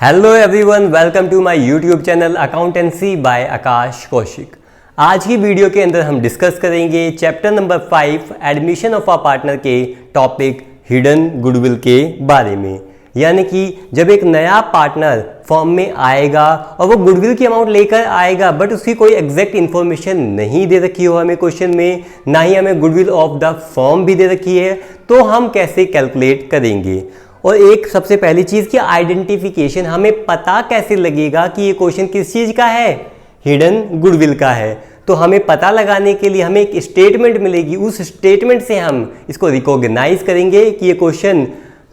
Hello everyone, welcome to my YouTube channel accountancy by Aakash Kaushik. आज की video के अंदर हम डिस्कस करेंगे chapter number 5 admission of a partner के टॉपिक हिडन गुडविल के बारे में। यानी कि जब एक नया पार्टनर फॉर्म में आएगा और वो गुडविल की अमाउंट लेकर आएगा बट उसकी कोई एग्जैक्ट इन्फॉर्मेशन नहीं दे रखी हो हमें क्वेश्चन में, ना ही हमें गुडविल ऑफ द फॉर्म भी दे रखी है, तो हम कैसे कैलकुलेट करेंगे। और एक सबसे पहली चीज़ की आइडेंटिफिकेशन, हमें पता कैसे लगेगा कि ये क्वेश्चन किस चीज़ का है, हिडन गुडविल का है। तो हमें पता लगाने के लिए हमें एक स्टेटमेंट मिलेगी, उस स्टेटमेंट से हम इसको रिकॉग्नाइज करेंगे कि ये क्वेश्चन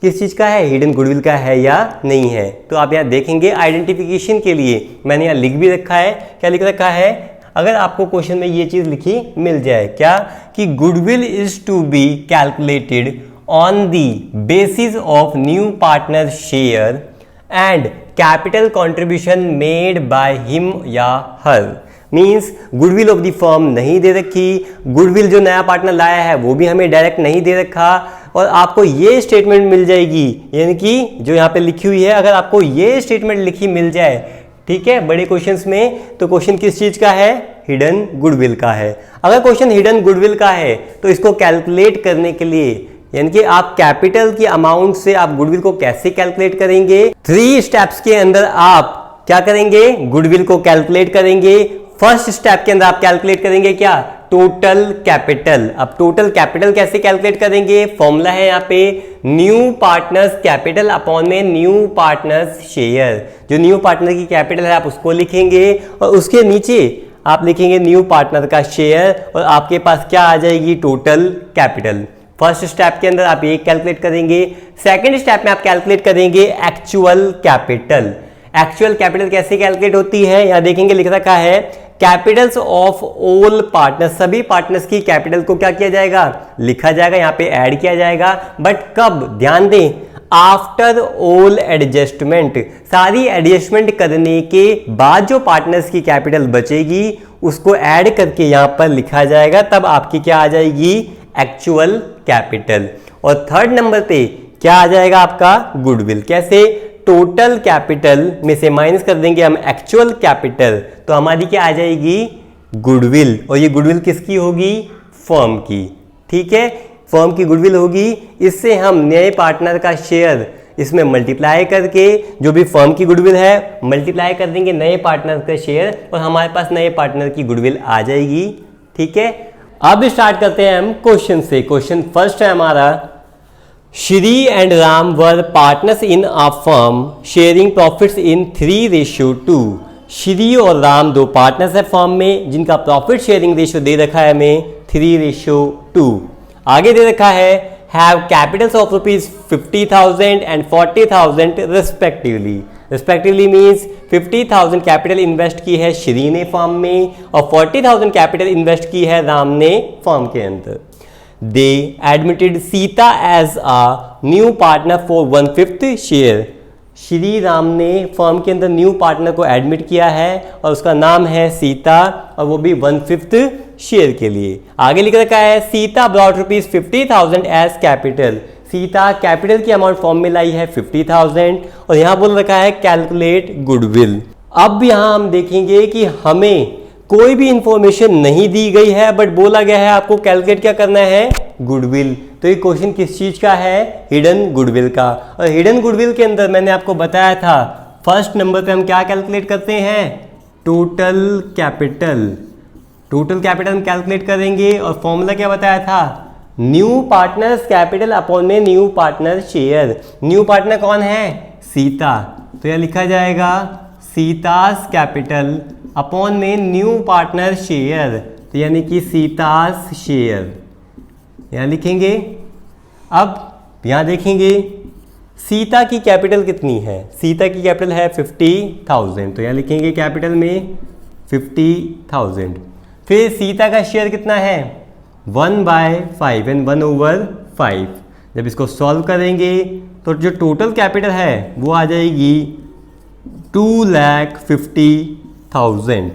किस चीज़ का है, हिडन गुडविल का है या नहीं है। तो आप यहाँ देखेंगे आइडेंटिफिकेशन के लिए मैंने यहाँ लिख भी रखा है। क्या लिख रखा है? अगर आपको क्वेश्चन में ये चीज़ लिखी मिल जाए, क्या कि goodwill is to be calculated on the basis of new partner share and capital contribution made by him या her। Means goodwill of the firm नहीं दे रखी, गुडविल जो नया पार्टनर लाया है वो भी हमें डायरेक्ट नहीं दे रखा, और आपको ये स्टेटमेंट मिल जाएगी, यानी कि जो यहाँ पे लिखी हुई है, अगर आपको ये स्टेटमेंट लिखी मिल जाए, ठीक है, बड़े क्वेश्चंस में, तो क्वेश्चन किस चीज का है, हिडन गुडविल का है। अगर क्वेश्चन हिडन गुडविल का है तो इसको कैलकुलेट करने के लिए, यानी कि आप कैपिटल की अमाउंट से आप गुडविल को कैसे कैलकुलेट करेंगे, 3 स्टेप्स के अंदर आप क्या करेंगे, गुडविल को कैलकुलेट करेंगे। फर्स्ट स्टेप के अंदर आप कैलकुलेट करेंगे क्या, टोटल कैपिटल। अब टोटल कैपिटल कैसे कैलकुलेट करेंगे, फॉर्मूला है यहाँ पे न्यू पार्टनर्स कैपिटल अपॉन में न्यू पार्टनर्स शेयर। जो न्यू पार्टनर की कैपिटल है आप उसको लिखेंगे और उसके नीचे आप लिखेंगे न्यू पार्टनर का शेयर, और आपके पास क्या आ जाएगी, टोटल कैपिटल। फर्स्ट स्टेप के अंदर आप ये कैलकुलेट करेंगे। सेकंड स्टेप में आप कैलकुलेट करेंगे एक्चुअल कैपिटल। एक्चुअल कैपिटल कैसे कैलकुलेट होती है, यहां देखेंगे लिख रखा है कैपिटल्स ऑफ ऑल पार्टनर्स, सभी पार्टनर्स की कैपिटल को क्या किया जाएगा, लिखा जाएगा, यहाँ पे ऐड किया जाएगा। बट कब, ध्यान दें, आफ्टर ऑल एडजस्टमेंट, सारी एडजस्टमेंट करने के बाद जो पार्टनर्स की कैपिटल बचेगी उसको ऐड करके यहाँ पर लिखा जाएगा, तब आपकी क्या आ जाएगी, एक्चुअल कैपिटल। और थर्ड नंबर पे क्या आ जाएगा आपका, गुडविल। कैसे, टोटल कैपिटल में से माइनस कर देंगे हम एक्चुअल कैपिटल, तो हमारी क्या आ जाएगी, गुडविल। और ये गुडविल किसकी होगी, फर्म की, ठीक है, फर्म की गुडविल होगी। इससे हम नए पार्टनर का शेयर इसमें मल्टीप्लाई करके, जो भी फर्म की गुडविल है मल्टीप्लाई कर देंगे नए पार्टनर का शेयर, और हमारे पास नए पार्टनर की गुडविल आ जाएगी, ठीक है। अब स्टार्ट करते हैं हम क्वेश्चन से। क्वेश्चन फर्स्ट है हमारा, Shri and Ram were partners in a firm sharing profits in 3:2। Shri और राम दो पार्टनर्स है फर्म में जिनका प्रॉफिट शेयरिंग रेशियो दे रखा है हमें 3:2। आगे दे रखा है have capitals of ₹50,000 and 40,000 respectively. Respectively means 50,000 capital invest की है श्री ने फर्म में और 40,000 कैपिटल इन्वेस्ट की है राम ने फर्म के अंदर। They admitted Sita as a new partner for 1/5 share. Shri Ram ने फर्म के अंदर न्यू पार्टनर को एडमिट किया है और उसका नाम है सीता, और वो भी 1/5 शेयर के लिए। आगे लिख रखा है Sita brought ₹50,000 as capital. Sita capital की अमाउंट फॉर्म में लाई है 50,000, और यहां बोल रखा है कैलकुलेट गुडविल। अब यहां हम देखेंगे कि हमें कोई भी इंफॉर्मेशन नहीं दी गई है, बट बोला गया है आपको कैलकुलेट क्या करना है, गुडविल। तो ये क्वेश्चन किस चीज का है, हिडन गुडविल का। और हिडन गुडविल के अंदर मैंने आपको बताया था फर्स्ट नंबर पे हम क्या कैलकुलेट करते हैं, टोटल कैपिटल। टोटल कैपिटल हम कैलकुलेट करेंगे, और फॉर्मूला क्या बताया था, न्यू पार्टनर्स कैपिटल अपॉन में new partner share. New partner कौन है, सीता, तो यह लिखा जाएगा सीतास कैपिटल अपॉन में न्यू पार्टनर शेयर, तो यानी कि सीतास शेयर यहां लिखेंगे। अब यहां देखेंगे सीता की कैपिटल कितनी है, सीता की कैपिटल है 50,000, तो यहां लिखेंगे कैपिटल में 50,000। फिर सीता का शेयर कितना है, 1/5 एंड 1/5। जब इसको सॉल्व करेंगे तो जो टोटल कैपिटल है वो आ जाएगी 2,50,000,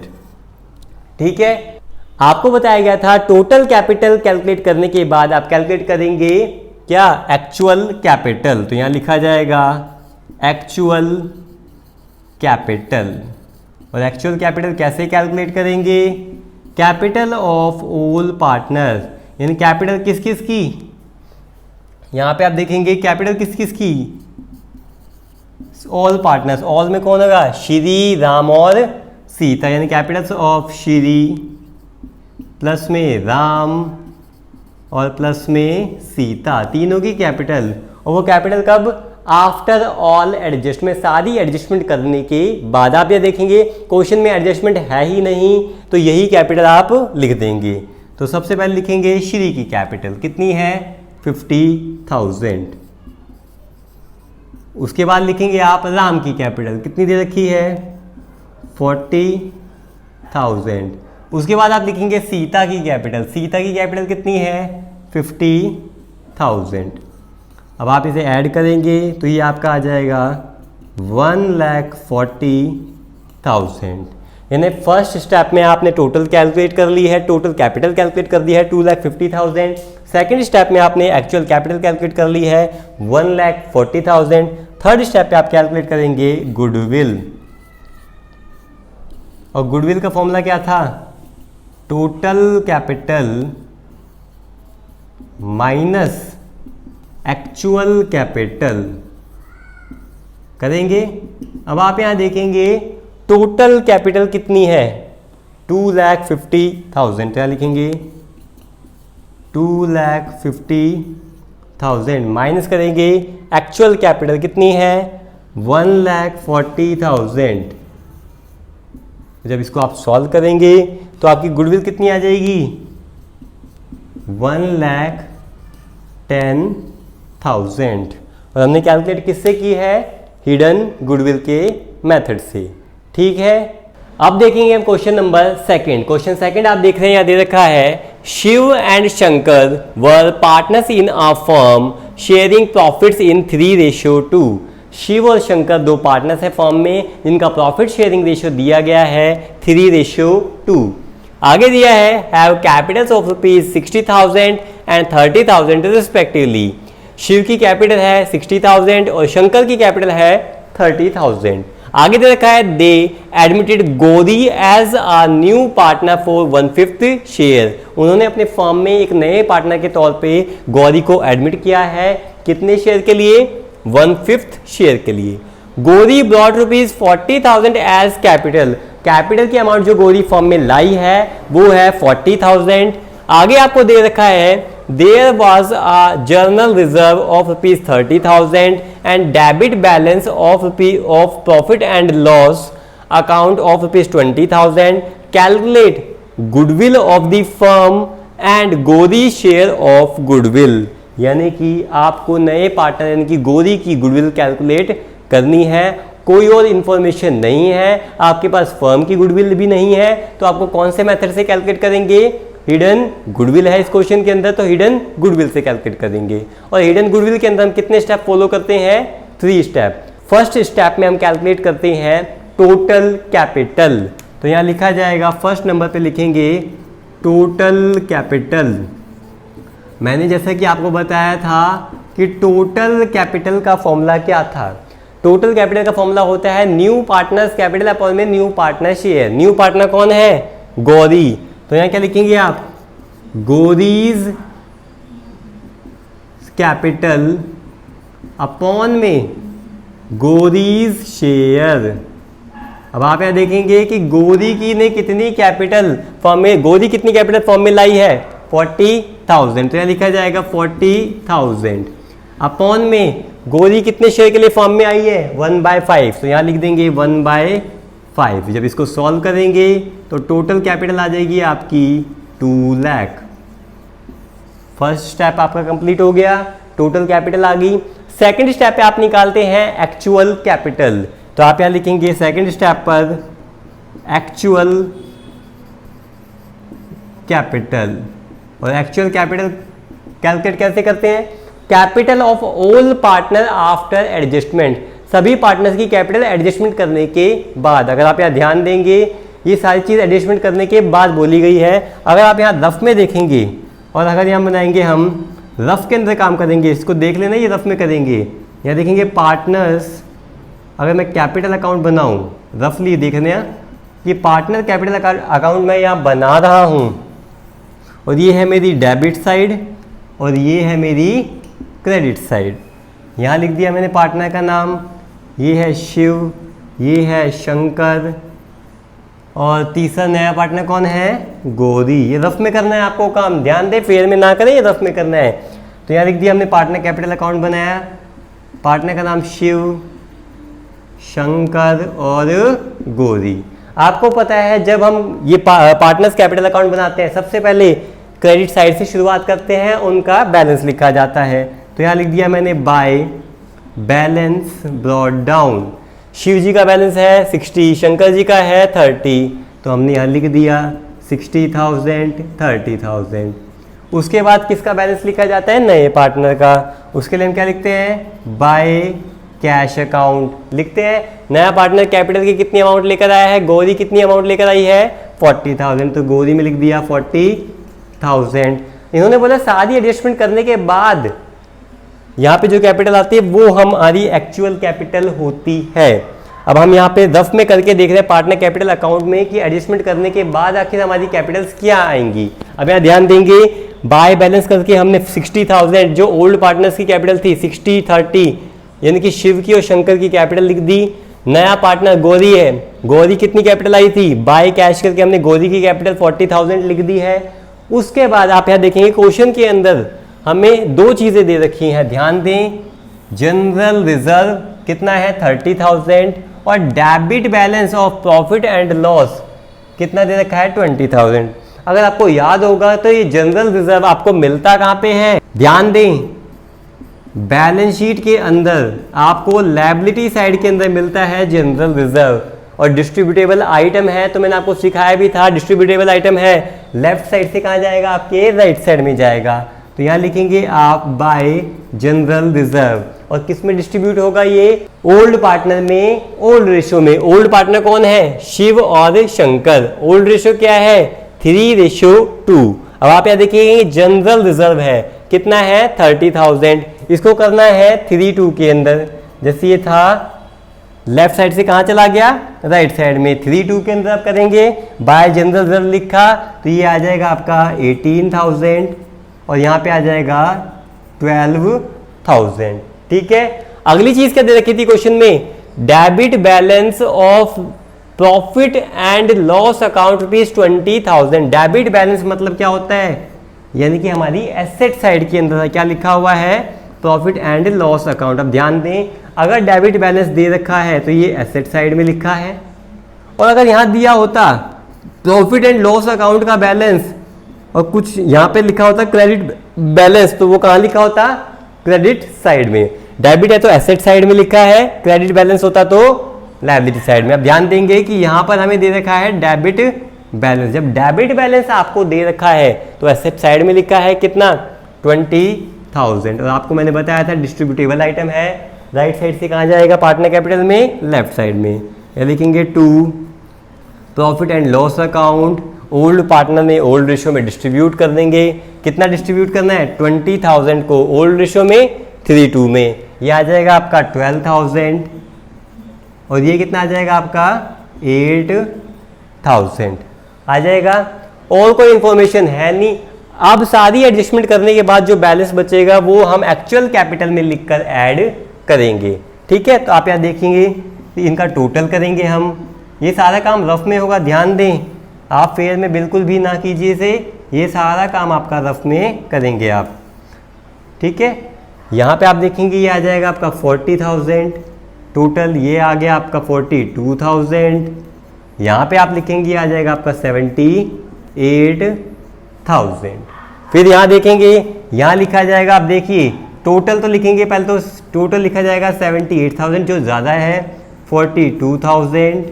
ठीक है। आपको बताया गया था टोटल कैपिटल कैलकुलेट करने के बाद आप कैलकुलेट करेंगे क्या, एक्चुअल कैपिटल। तो यहां लिखा जाएगा एक्चुअल कैपिटल। और एक्चुअल कैपिटल कैसे कैलकुलेट करेंगे? कैपिटल ऑफ ऑल पार्टनर्स, यानी कैपिटल किस किस की, यहाँ पे आप देखेंगे कैपिटल किस किस की, ऑल पार्टनर्स। ऑल में कौन होगा? श्री, राम और सीता, यानी कैपिटल्स ऑफ श्री प्लस में राम और प्लस में सीता, तीनों की कैपिटल। और वो कैपिटल कब? आफ्टर ऑल एडजस्टमेंट, सारी एडजस्टमेंट करने के बाद। आप ये देखेंगे क्वेश्चन में एडजस्टमेंट है ही नहीं, तो यही कैपिटल आप लिख देंगे। तो सबसे पहले लिखेंगे श्री की कैपिटल कितनी है? 50,000। उसके बाद लिखेंगे आप राम की कैपिटल कितनी दे रखी है? 40,000। उसके बाद आप लिखेंगे सीता की कैपिटल, सीता की कैपिटल कितनी है? 50,000। अब आप इसे ऐड करेंगे तो ये आपका आ जाएगा 1,40,000। यानी फर्स्ट स्टेप में आपने टोटल कैलकुलेट कर ली है, टोटल कैपिटल कैलकुलेट कर दी है 2,50,000। सेकेंड स्टेप में आपने एक्चुअल कैपिटल कैलकुलेट कर ली है 1,40,000। थर्ड स्टेप पे आप कैलकुलेट करेंगे गुडविल, और गुडविल का फॉर्मूला क्या था? Total capital minus actual capital करेंगे। अब आप यहां देखेंगे टोटल कैपिटल कितनी है? 2,50,000। क्या लिखेंगे? 2,50,000 माइनस करेंगे एक्चुअल कैपिटल कितनी है? 1,40,000। जब इसको आप सॉल्व करेंगे तो आपकी गुडविल कितनी आ जाएगी? 1,10,000। और हमने कैलकुलेट किससे की है? हिडन गुडविल के मेथड से। ठीक है, अब देखेंगे हम question number second. Question second आप देख रहे हैं यहाँ दे रखा है, Shiv and Shankar were partners in a firm sharing profits in 3:2। Shiv और शंकर दो पार्टनर्स हैं फर्म में, जिनका प्रॉफिट शेयरिंग रेशियो दिया गया है 3:2। आगे दिया है have capitals of ₹60,000 and 30,000 respectively. Shiv की कैपिटल है 60,000 और शंकर की कैपिटल है 30,000। आगे दे रखा है they admitted Gauri as a new partner for 1/5 share. उन्होंने अपने फर्म में एक नए पार्टनर के तौर पे गौरी को एडमिट किया है। कितने शेयर के लिए? 1/5 शेयर के लिए। Gauri brought ₹40,000 as capital. Capital की अमाउंट जो गौरी फर्म में लाई है वो है 40,000। आगे आपको दे रखा है there was a general reserve of ₹30,000 and debit balance of profit and loss account of ₹20,000। Calculate goodwill of the firm and Gauri share of goodwill. यानी कि आपको नए पार्टनर यानी कि गौरी की गुडविल कैलकुलेट करनी है। कोई और इंफॉर्मेशन नहीं है, आपके पास फर्म की गुडविल भी नहीं है, तो आपको कौन से मेथड से कैलकुलेट करेंगे? हिडन गुडविल है इस क्वेश्चन के अंदर, तो हिडन गुडविल से कैलकुलेट करेंगे। और हिडन गुडविल के अंदर हम कितने स्टेप फॉलो करते हैं? 3 स्टेप। फर्स्ट स्टेप में हम कैलकुलेट करते हैं टोटल कैपिटल। तो यहाँ लिखा जाएगा, फर्स्ट नंबर पे लिखेंगे टोटल कैपिटल। मैंने जैसा कि आपको बताया था कि टोटल कैपिटल का फॉर्मूला क्या था? टोटल कैपिटल का फॉर्मूला होता है न्यू पार्टनर्स कैपिटल अपॉन में new partner share. New partner कौन है? गौरी। तो यहाँ क्या लिखेंगे आप? गौरीज कैपिटल अपॉन में गौरीज शेयर। अब आप यहाँ देखेंगे कि गौरी की ने कितनी कैपिटल फॉर्म में, गौरी कितनी कैपिटल फॉर्म में लाई है? 40,000। तो यहाँ लिखा जाएगा 40,000 अपॉन में गौरी कितने शेयर के लिए फॉर्म में आई है? 1/5। तो यहाँ लिख देंगे 1/5। जब इसको सॉल्व करेंगे तो टोटल कैपिटल आ जाएगी आपकी 2 लाख। फर्स्ट स्टेप आपका कंप्लीट हो गया, टोटल कैपिटल आ गई। सेकंड स्टेप पे आप निकालते हैं एक्चुअल कैपिटल। तो आप यहाँ लिखेंगे सेकंड स्टेप पर एक्चुअल कैपिटल। और एक्चुअल कैपिटल कैलकुलेट कैसे करते हैं? Capital of all partner after adjustment. सभी पार्टनर्स की कैपिटल एडजस्टमेंट करने के बाद। अगर आप यहाँ ध्यान देंगे ये सारी चीज़ एडजस्टमेंट करने के बाद बोली गई है। अगर आप यहाँ रफ में देखेंगे और अगर यहाँ बनाएंगे, हम रफ के अंदर काम करेंगे, इसको देख लेना, ये रफ में करेंगे। यहाँ देखेंगे पार्टनर्स अगर मैं कैपिटल अकाउंट बनाऊं, रफली देखने ये पार्टनर कैपिटल अकाउंट मैं यहाँ बना रहा हूँ, और ये है मेरी डेबिट साइड और ये है मेरी क्रेडिट साइड। यहाँ लिख दिया मैंने पार्टनर का नाम, ये है शिव, ये है शंकर, और तीसरा नया पार्टनर कौन है, गौरी। ये रफ में करना है आपको काम, ध्यान दे, फेयर में ना करें, ये रफ में करना है। तो यहाँ लिख दिया हमने पार्टनर कैपिटल अकाउंट बनाया, पार्टनर का नाम शिव, शंकर और गौरी। आपको पता है जब हम ये पार्टनर्स कैपिटल अकाउंट बनाते हैं, सबसे पहले क्रेडिट साइड से शुरुआत करते हैं, उनका बैलेंस लिखा जाता है। तो यहाँ लिख दिया मैंने by balance brought down. Shiv ji का बैलेंस है 60, शंकर जी का है 30, तो हमने यहाँ लिख दिया 60,000 30,000। उसके बाद किसका बैलेंस लिखा जाता है, नए पार्टनर का। उसके लिए हम क्या लिखते हैं, बाय कैश अकाउंट लिखते हैं। नया पार्टनर कैपिटल की कितनी अमाउंट लेकर आया है, गौरी कितनी अमाउंट लेकर आई है 40,000, तो गौरी में लिख दिया 40,000। इन्होंने बोला सारी एडजस्टमेंट करने के बाद यहाँ पे जो कैपिटल आती है वो हमारी एक्चुअल कैपिटल होती है। अब हम यहाँ पे रफ में करके देख रहे हैं पार्टनर कैपिटल अकाउंट में कि एडजस्टमेंट करने के बाद आखिर हमारी कैपिटल्स क्या आएंगी। अब यहाँ ध्यान देंगे, बाय बैलेंस करके हमने 60,000 जो ओल्ड पार्टनर्स की कैपिटल थी 60-30 यानी कि शिव की और शंकर की कैपिटल लिख दी। नया पार्टनर गौरी है, गौरी कितनी कैपिटल आई थी, बाय कैश करके हमने गौरी की कैपिटल 40,000 लिख दी है। उसके बाद आप यहाँ देखेंगे क्वेश्चन के अंदर हमें दो चीजें दे रखी हैं, ध्यान दें। जनरल रिजर्व कितना है 30,000 और debit balance of profit and loss कितना दे रखा है 20,000। अगर आपको याद होगा तो ये जनरल रिजर्व आपको मिलता कहाँ पे है, ध्यान दें, बैलेंस शीट के अंदर आपको लायबिलिटी साइड के अंदर मिलता है जनरल रिजर्व। और डिस्ट्रीब्यूटेबल आइटम है तो मैंने आपको सिखाया भी था, डिस्ट्रीब्यूटेबल आइटम है लेफ्ट साइड से कहाँ जाएगा, आपके राइट साइड में जाएगा। तो यहाँ लिखेंगे आप बाय जनरल रिजर्व, और किस में डिस्ट्रीब्यूट होगा, ये ओल्ड पार्टनर में, ओल्ड रेशियो में। ओल्ड पार्टनर कौन है, शिव और शंकर। ओल्ड रेशियो क्या है 3:2। अब आप यहाँ देखिए जनरल रिजर्व है कितना है 30,000, इसको करना है 3:2 के अंदर। जैसे ये था लेफ्ट साइड से कहाँ चला गया, राइट साइड में, 3:2 के अंदर आप करेंगे बाय जनरल रिजर्व लिखा तो ये आ जाएगा आपका 18,000 और यहाँ पे आ जाएगा 12,000। ठीक है, अगली चीज क्या दे रखी थी क्वेश्चन में, debit balance of profit and loss account ₹20,000। Debit balance मतलब क्या होता है, यानी कि हमारी एसेट साइड के अंदर क्या लिखा हुआ है, प्रॉफिट एंड लॉस अकाउंट। अब ध्यान दें, अगर डेबिट बैलेंस दे रखा है तो ये एसेट साइड में लिखा है, और अगर यहाँ दिया होता प्रॉफिट एंड लॉस अकाउंट का बैलेंस और कुछ यहाँ पे लिखा होता क्रेडिट बैलेंस, तो वो कहाँ लिखा होता, क्रेडिट साइड में। डेबिट है तो एसेट साइड में लिखा है, क्रेडिट बैलेंस होता तो लायबिलिटी साइड में। अब ध्यान देंगे कि यहाँ पर हमें दे रखा है डेबिट बैलेंस। जब डेबिट बैलेंस आपको दे रखा है तो एसेट साइड में लिखा है कितना 20,000, और आपको मैंने बताया था डिस्ट्रीब्यूटेबल आइटम है, राइट साइड से कहाँ जाएगा पार्टनर कैपिटल में, लेफ्ट साइड में। ये लिखेंगे 2 profit and loss account, old partner में ओल्ड रेशियो में डिस्ट्रीब्यूट कर देंगे। कितना डिस्ट्रीब्यूट करना है, 20,000 को ओल्ड रेशियो में 3:2 में, ये आ जाएगा आपका 12,000 और ये कितना आ जाएगा आपका 8,000 आ जाएगा। और कोई इंफॉर्मेशन है नहीं। अब सारी एडजस्टमेंट करने के बाद जो बैलेंस बचेगा वो हम एक्चुअल कैपिटल में लिखकर ऐड करेंगे। ठीक है, तो आप यहाँ देखेंगे इनका टोटल करेंगे हम, ये सारा काम रफ में होगा, ध्यान दें, आप फेयर में बिल्कुल भी ना कीजिए इसे, ये सारा काम आपका रफ में करेंगे आप। ठीक है, यहाँ पे आप देखेंगे ये आ जाएगा आपका 40,000 टोटल, ये आ गया आपका 42,000, यहाँ पे आप लिखेंगे ये आ जाएगा आपका 78,000। फिर यहाँ देखेंगे यहाँ लिखा जाएगा, आप देखिए टोटल तो लिखेंगे, पहले तो टोटल लिखा जाएगा 78,000 जो ज़्यादा है, 42,000,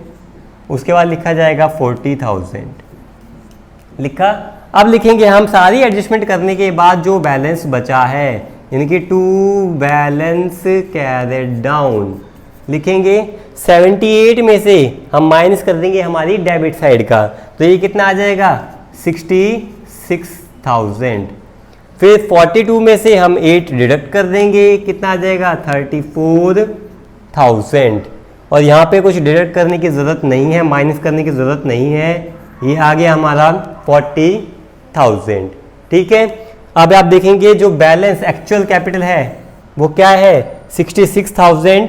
उसके बाद लिखा जाएगा 40,000 लिखा। अब लिखेंगे हम सारी एडजस्टमेंट करने के बाद जो बैलेंस बचा है, यानी कि टू बैलेंस कैरेड डाउन, लिखेंगे 78 में से हम माइनस कर देंगे हमारी डेबिट साइड का, तो ये कितना आ जाएगा 66,000। फिर 42 में से हम 8 डिडक्ट कर देंगे, कितना आ जाएगा 34,000। और यहाँ पे कुछ डिडक्ट करने की ज़रूरत नहीं है, माइनस करने की ज़रूरत नहीं है। ये आ गया हमारा 40,000। ठीक है, अब आप देखेंगे जो बैलेंस एक्चुअल कैपिटल है वो क्या है, 66,000,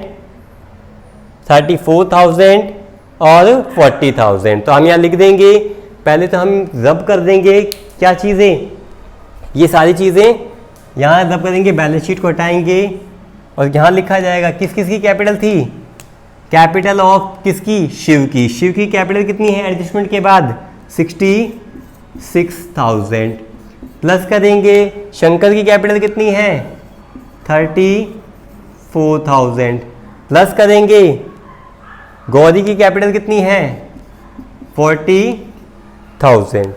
34,000 और 40,000। तो हम यहाँ लिख देंगे, पहले तो हम रब कर देंगे क्या चीज़ें, ये सारी चीज़ें यहाँ रब करेंगे, बैलेंस शीट को हटाएंगे और यहाँ लिखा जाएगा किस किस की कैपिटल थी, कैपिटल ऑफ किसकी, शिव की। शिव की कैपिटल कितनी है एडजस्टमेंट के बाद, 66,000। प्लस करेंगे शंकर की कैपिटल कितनी है, 34,000। प्लस करेंगे गौरी की कैपिटल कितनी है, 40,000।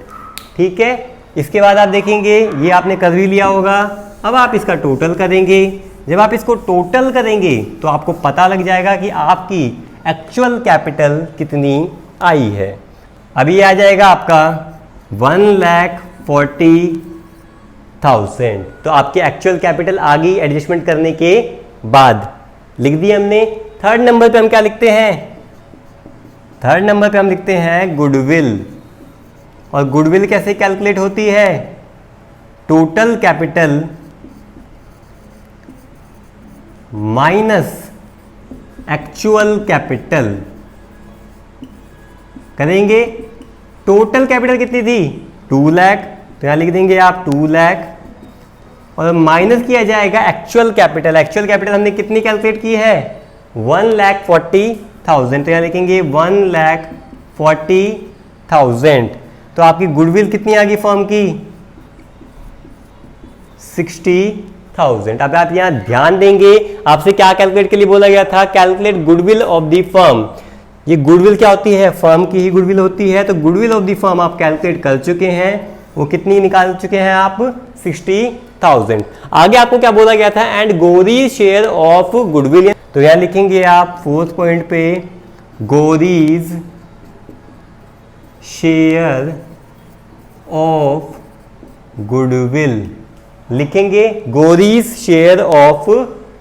ठीक है, इसके बाद आप देखेंगे ये आपने कर भी लिया होगा। अब आप इसका टोटल करेंगे। जब आप इसको टोटल करेंगे तो आपको पता लग जाएगा कि आपकी एक्चुअल कैपिटल कितनी आई है। अभी ये आ जाएगा आपका 1,40,000। तो आपकी एक्चुअल कैपिटल आ गई एडजस्टमेंट करने के बाद, लिख दी हमने। थर्ड नंबर पे हम क्या लिखते हैं, थर्ड नंबर पे हम लिखते हैं गुडविल। और गुडविल कैसे कैलकुलेट होती है, total capital minus actual capital करेंगे। टोटल कैपिटल कितनी थी, 2 लाख, तो यहाँ लिख देंगे आप 2 लाख और माइनस किया जाएगा एक्चुअल कैपिटल। एक्चुअल कैपिटल हमने कितनी कैलकुलेट की है, 1,40,000, तो यहाँ लिखेंगे 1,40,000। तो आपकी गुडविल कितनी आ गई फर्म की, 60,000। अब आप यहाँ ध्यान देंगे, आपसे क्या कैलकुलेट के लिए बोला गया था, calculate goodwill of the firm. ये गुडविल क्या होती है, फर्म की ही गुडविल होती है। तो गुडविल ऑफ द फर्म आप कैलकुलेट कर चुके हैं, वो कितनी निकाल चुके हैं आप, 60,000। आगे आपको क्या बोला गया था, and Gauri share of goodwill. तो यहाँ लिखेंगे आप 4th पॉइंट पे, गौरीज शेयर ऑफ गुडविल लिखेंगे, गौरीज शेयर ऑफ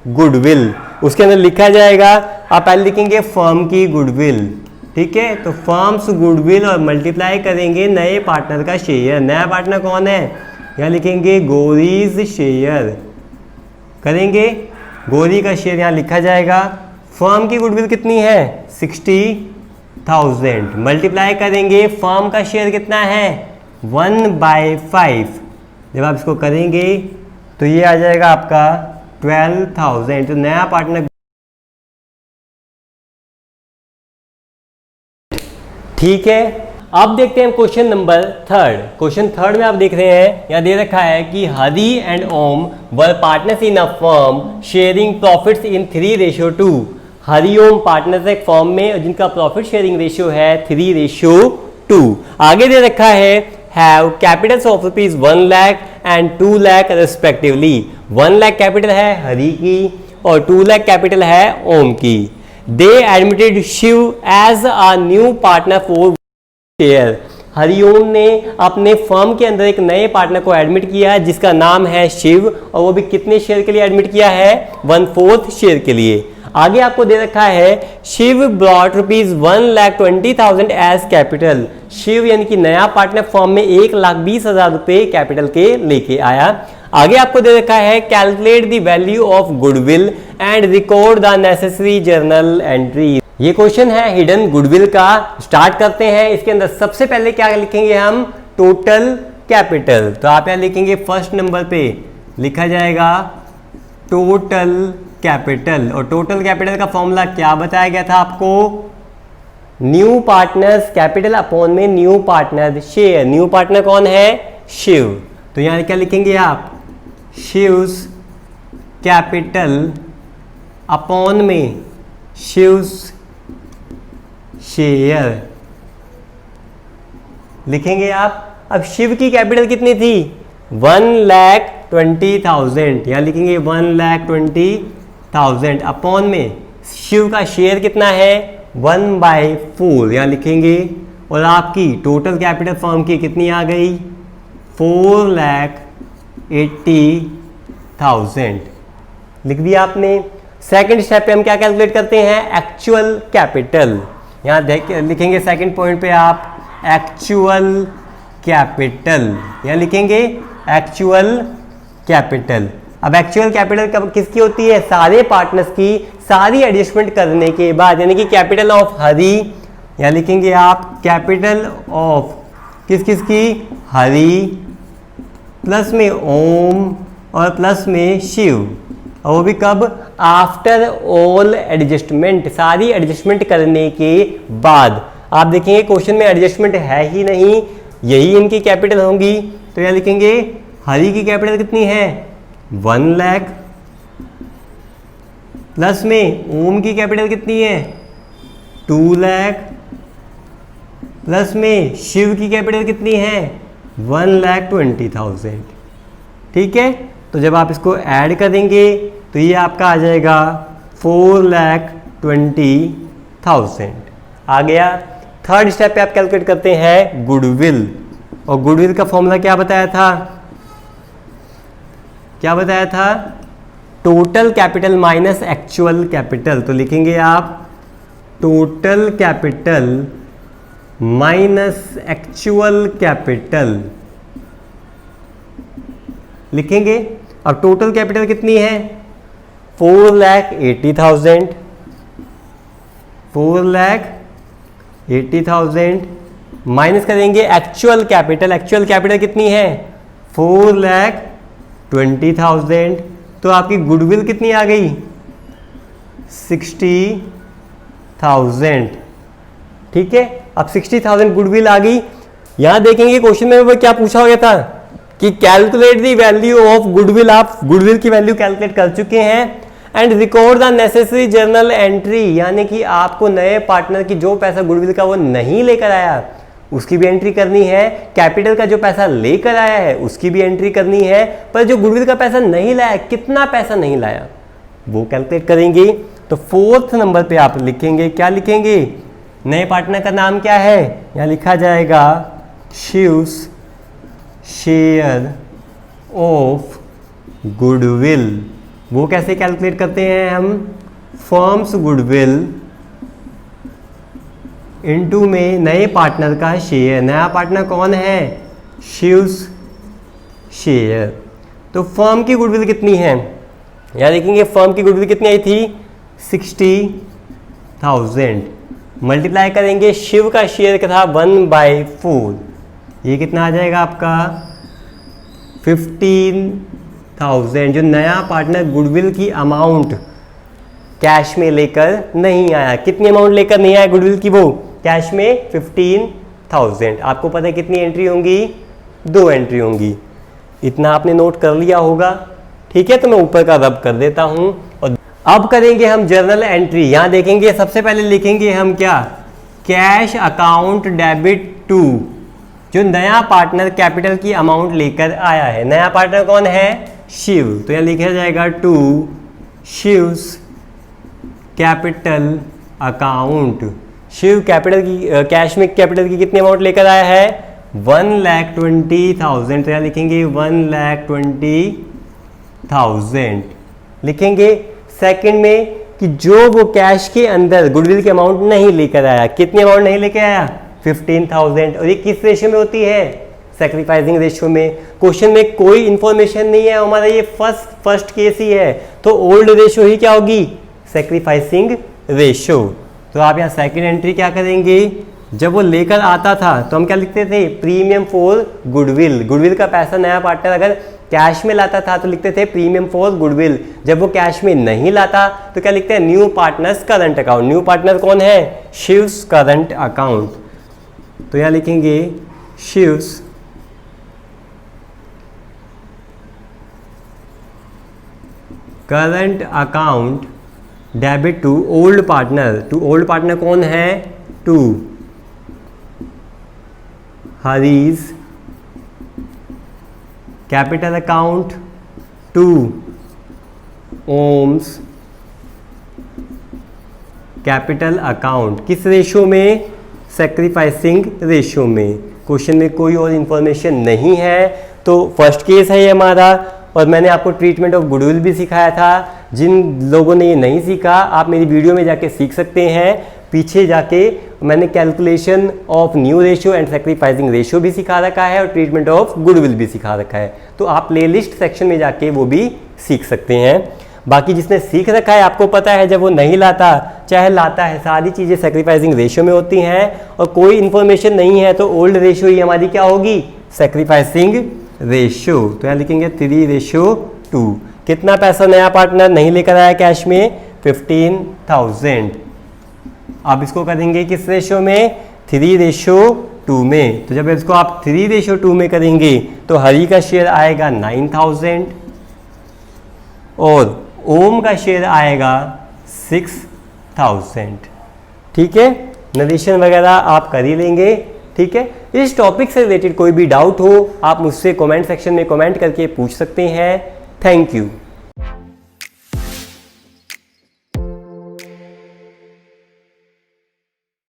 गुडविल। उसके अंदर लिखा जाएगा, आप पहले लिखेंगे फर्म की गुडविल। ठीक है, तो फर्म्स गुडविल और मल्टीप्लाई करेंगे नए पार्टनर का शेयर। नया पार्टनर कौन है, यहाँ लिखेंगे गौरीज शेयर करेंगे, गौरी का शेयर यहाँ लिखा जाएगा। फर्म की गुडविल कितनी है, 60,000। मल्टीप्लाई करेंगे फर्म का शेयर कितना है, 1/5। जब आप इसको करेंगे तो ये आ जाएगा आपका 12,000। तो नया पार्टनर, ठीक है। अब देखते हैं क्वेश्चन नंबर 3। क्वेश्चन 3 में आप देख रहे हैं, यहाँ दे रखा है कि Hari and Om were partners in a firm sharing profits in 3:2। Hariom partners एक फर्म में जिनका प्रॉफिट शेयरिंग रेशियो है 3:2। आगे दे रखा है have capitals of rupees 1 lakh and 2 lakh respectively. 1 lakh capital है हरि की और 2 लाख कैपिटल है ओम की। They admitted Shiv as a new partner for share. Hariom ने अपने फर्म के अंदर एक नए पार्टनर को एडमिट किया है जिसका नाम है शिव, और वो भी कितने शेयर के लिए एडमिट किया है, 1/4 शेयर के लिए। आगे आपको दे रखा है Shiv brought rupees 1,20,000 as capital. Shiv यानी कि नया पार्टनर फर्म में 1,20,000 रुपए कैपिटल के लेके आया। आगे आपको दे रखा है calculate the value of goodwill and record the necessary journal entry. ये क्वेश्चन है हिडन गुडविल का। स्टार्ट करते हैं। इसके अंदर सबसे पहले क्या लिखेंगे हम, टोटल कैपिटल। तो आप यहाँ लिखेंगे फर्स्ट नंबर पे लिखा जाएगा टोटल कैपिटल, और टोटल कैपिटल का फॉर्मूला क्या बताया गया था आपको, न्यू पार्टनर्स कैपिटल अपॉन में new partner share. New partner कौन है, शिव। तो यहाँ क्या लिखेंगे आप, शिव्स कैपिटल अपॉन में शिव्स शेयर लिखेंगे आप। अब शिव की कैपिटल कितनी थी, 1,20,000। यहाँ लिखेंगे 1,20,000 अपॉन में शिव का शेयर कितना है, 1/4। यहाँ लिखेंगे और आपकी टोटल कैपिटल फर्म की कितनी आ गई, 4,80,000 लिख दिया आपने। सेकंड स्टेप पे हम क्या कैलकुलेट करते हैं, एक्चुअल कैपिटल। यहाँ देख लिखेंगे सेकंड पॉइंट पे आप एक्चुअल कैपिटल, यहाँ लिखेंगे एक्चुअल कैपिटल। अब एक्चुअल कैपिटल किसकी होती है, सारे पार्टनर्स की सारी एडजस्टमेंट करने के बाद, यानी कि कैपिटल ऑफ हरि, यहाँ लिखेंगे आप कैपिटल ऑफ किस किस की, हरि प्लस में ओम और प्लस में शिव, और वो भी कब, आफ्टर ऑल एडजस्टमेंट, सारी एडजस्टमेंट करने के बाद। आप देखेंगे क्वेश्चन में एडजस्टमेंट है ही नहीं, यही इनकी कैपिटल होंगी, तो यहाँ लिखेंगे हरि की कैपिटल कितनी है 1 लाख, प्लस में ओम की कैपिटल कितनी है 2 लाख, प्लस में शिव की कैपिटल कितनी है 1,20,000। ठीक है, तो जब आप इसको ऐड करेंगे तो ये आपका आ जाएगा 4,20,000 आ गया। थर्ड स्टेप पे आप कैलकुलेट करते हैं गुडविल, और गुडविल का फॉर्मूला क्या बताया था, क्या बताया था, total capital minus actual capital. तो लिखेंगे आप total capital minus actual capital लिखेंगे। अब टोटल कैपिटल कितनी है 4,80,000, 4,80,000 माइनस करेंगे एक्चुअल कैपिटल, एक्चुअल कैपिटल कितनी है 4,20,000, तो आपकी गुडविल कितनी आ गई 60,000। ठीक है, अब 60,000 गुडविल आ गई। यहां देखेंगे क्वेश्चन में वो क्या पूछा गया था कि calculate the value of goodwill. आप गुडविल की वैल्यू कैलकुलेट कर चुके हैं, and record the necessary journal entry, यानी कि आपको नए पार्टनर की जो पैसा गुडविल का वो नहीं लेकर आया उसकी भी एंट्री करनी है, कैपिटल का जो पैसा लेकर आया है उसकी भी एंट्री करनी है, पर जो गुडविल का पैसा नहीं लाया, कितना पैसा नहीं लाया वो कैलकुलेट करेंगे। तो फोर्थ नंबर पे आप लिखेंगे, क्या लिखेंगे, नए पार्टनर का नाम क्या है, यहाँ लिखा जाएगा शिव्स शेयर ऑफ गुडविल। वो कैसे कैलकुलेट करते हैं हम, फर्म्स गुडविल इनटू में नए पार्टनर का शेयर, नया पार्टनर कौन है शिव्स शेयर। तो फर्म की गुडविल कितनी है, यहाँ देखेंगे फर्म की गुडविल कितनी आई थी 60,000, मल्टीप्लाई करेंगे शिव का शेयर का था 1/4, ये कितना आ जाएगा आपका 15,000। जो नया पार्टनर गुडविल की अमाउंट कैश में लेकर नहीं आया, कितनी अमाउंट लेकर नहीं आया गुडविल की, वो कैश में 15,000। आपको पता है कितनी एंट्री होंगी, 2 एंट्री होंगी, इतना आपने नोट कर लिया होगा। ठीक है, तो मैं ऊपर का रब कर देता हूं, और अब करेंगे हम जर्नल एंट्री। यहां देखेंगे सबसे पहले लिखेंगे हम क्या, कैश अकाउंट डेबिट टू, जो नया पार्टनर कैपिटल की अमाउंट लेकर आया है। नया पार्टनर कौन है शिव, तो यहां लिखा जाएगा to Shiv's capital account. Shiv capital की कैश में कैपिटल की कितनी अमाउंट लेकर आया है 1,20,000, तो यहां लिखेंगे 1,20,000 लिखेंगे। सेकंड में कि जो वो कैश के अंदर गुडविल की अमाउंट नहीं लेकर आया, कितनी अमाउंट नहीं लेकर आया 15,000, और ये किस रेशियो में होती है सैक्रिफाइसिंग रेशियो में। क्वेश्चन में कोई इंफॉर्मेशन नहीं है हमारा, ये फर्स्ट केस ही है, तो ओल्ड रेशियो ही क्या होगी सैक्रिफाइसिंग रेशियो। तो आप यहाँ सेकंड एंट्री क्या करेंगे, जब वो लेकर आता था तो हम क्या लिखते थे प्रीमियम फॉर गुडविल। गुडविल का पैसा नया पार्टनर अगर कैश में लाता था तो लिखते थे प्रीमियम फॉर गुडविल। जब वो कैश में नहीं लाता तो क्या लिखते हैं new partners current account. New partner कौन है शिव्स करंट अकाउंट, तो यहाँ लिखेंगे Shiv's current account debit to old partner. To old partner कौन है to Hari's capital account, to Om's capital account. किस रेशियो में सैक्रिफाइसिंग रेशियो में। क्वेश्चन में कोई और इंफॉर्मेशन नहीं है, तो फर्स्ट केस है ये हमारा। और मैंने आपको ट्रीटमेंट ऑफ गुडविल भी सिखाया था। जिन लोगों ने ये नहीं सीखा, आप मेरी वीडियो में जाके सीख सकते हैं। पीछे जाके मैंने calculation of new ratio and sacrificing ratio भी सिखा रखा है और ट्रीटमेंट ऑफ गुडविल भी सिखा रखा है, तो आप प्लेलिस्ट सेक्शन में जाके वो भी सीख सकते हैं। बाकी जिसने सीख रखा है, आपको पता है जब वो नहीं लाता चाहे लाता है, सारी चीज़ें सैक्रिफाइसिंग रेशियो में होती हैं, और कोई इन्फॉर्मेशन नहीं है तो ओल्ड रेशियो ही हमारी क्या होगी, सैक्रिफाइसिंग रेशियो। तो यहाँ लिखेंगे 3:2। कितना पैसा नया पार्टनर नहीं लेकर आया कैश में, 15,000। आप इसको करेंगे किस रेशियो में, 3:2 में। तो जब इसको आप 3:2 में करेंगे तो हरी का शेयर आएगा 9,000 और ओम का शेयर आएगा 6,000। ठीक है, नरेशन वगैरह आप कर ही लेंगे। ठीक है, इस टॉपिक से रिलेटेड कोई भी डाउट हो आप मुझसे कमेंट सेक्शन में कमेंट करके पूछ सकते हैं। Thank you.